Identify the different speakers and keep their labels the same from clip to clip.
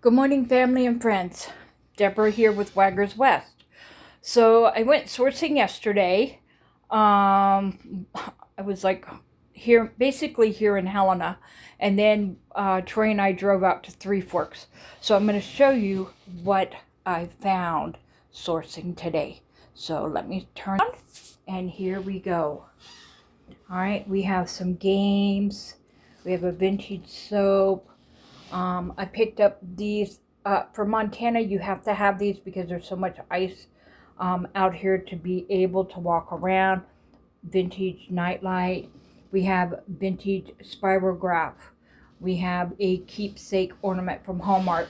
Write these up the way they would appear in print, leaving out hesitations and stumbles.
Speaker 1: Good morning, family and friends. Deborah here with Waggers West. So I went sourcing yesterday. I was basically here in Helena, and then Troy and I drove out to Three Forks. So I'm going to show you what I found sourcing today. So let me turn on, and here we go. All right, we have some games. We have a vintage soap. I picked up these for Montana. You have to have these because there's so much ice out here to be able to walk around. Vintage nightlight. We have vintage spirograph. We have a keepsake ornament from Hallmark.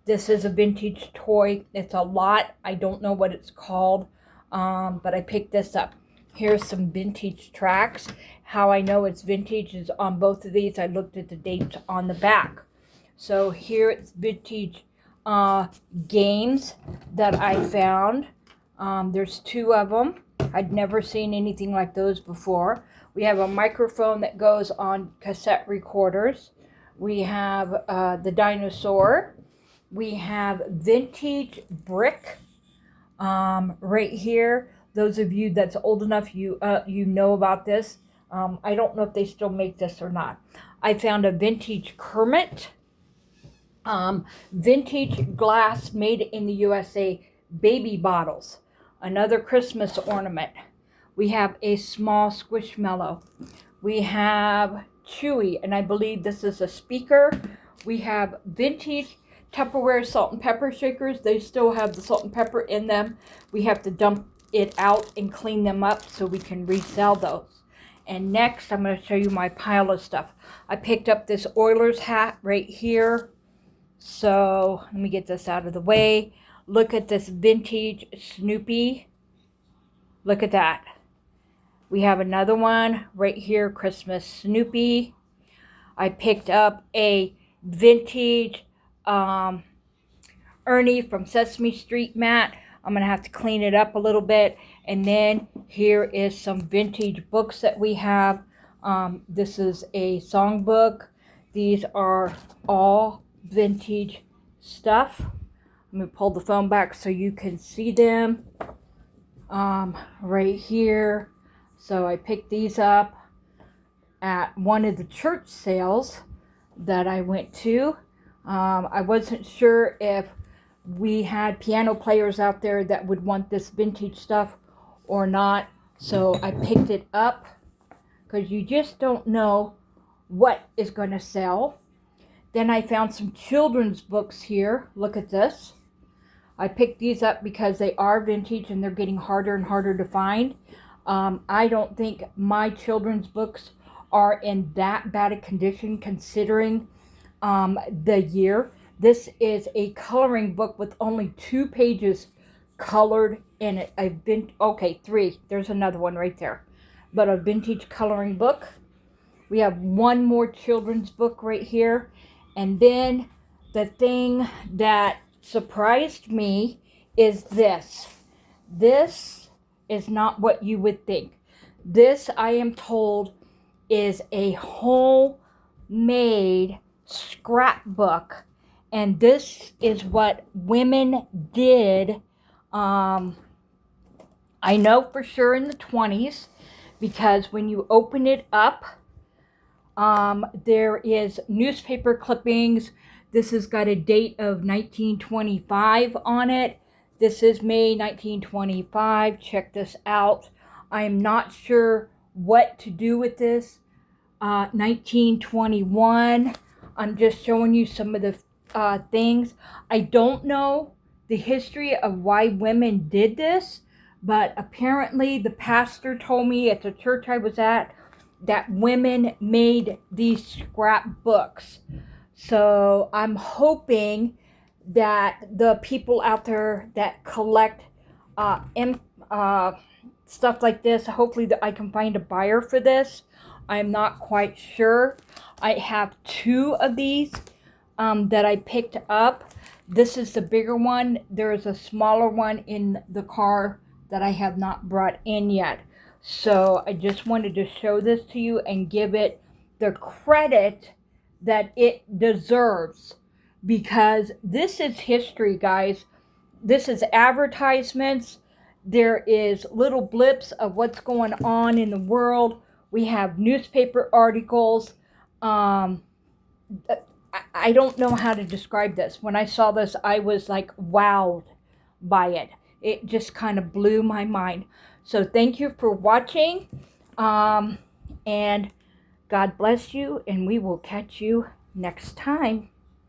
Speaker 1: This is a vintage toy. It's a lot. I don't know what it's called, but I picked this up. Here's some vintage tracks. How I know it's vintage is on both of these. I looked at the dates on the back. So here it's vintage games that I found. There's two of them. I'd never seen anything like those before. We have a microphone that goes on cassette recorders. We have the dinosaur. We have vintage brick right here. Those of you that's old enough, you know about this. I don't know if they still make this or not. I found a vintage Kermit. Vintage glass made in the USA baby bottles. Another Christmas ornament. We have a small Squishmallow. We have Chewy, and I believe this is a speaker. We have vintage Tupperware salt and pepper shakers. They still have the salt and pepper in them. We have to dump it out and clean them up so we can resell those. And next, I'm going to show you my pile of stuff. I picked up this Oilers hat right here. So let me get this out of the way. Look at this vintage Snoopy. Look at that. We have another one right here, Christmas Snoopy. I picked up a vintage Ernie from Sesame Street mat. I'm going to have to clean it up a little bit. And then here is some vintage books that we have. This is a songbook. These are all vintage stuff. Let me pull the phone back so you can see them right here. So I picked these up at one of the church sales that I went to. I wasn't sure if we had piano players out there that would want this vintage stuff or not, so I picked it up because you just don't know what is going to sell. Then I found some children's books here. Look at this. I picked these up because they are vintage and they're getting harder and harder to find. I don't think my children's books are in that bad a condition considering the year. This is a coloring book with only 2 pages colored in it. Three. There's another one right there. But a vintage coloring book. We have one more children's book right here. And then the thing that surprised me is this. This is not what you would think. This, I am told, is a homemade scrapbook. And this is what women did, I know for sure in the 20s, because when you open it up, there is newspaper clippings. This has got a date of 1925 on it. This is May 1925. Check this out. I'm not sure what to do with this. 1921. I'm just showing you some of the things. I don't know the history of why women did this, but apparently the pastor told me at the church I was at that women made these scrapbooks. So I'm hoping that the people out there that collect stuff like this, hopefully that I can find a buyer for this. I'm not quite sure. I have 2 of these that I picked up. This is the bigger one. There is a smaller one in the car that I have not brought in yet. So I just wanted to show this to you and give it the credit that it deserves. because this is history, guys. This is advertisements. There is little blips of what's going on in the world. We have newspaper articles. Um, I don't know how to describe this. When I saw this, I was like wowed by it. It just kind of blew my mind. So thank you for watching. And God bless you, and we will catch you next time.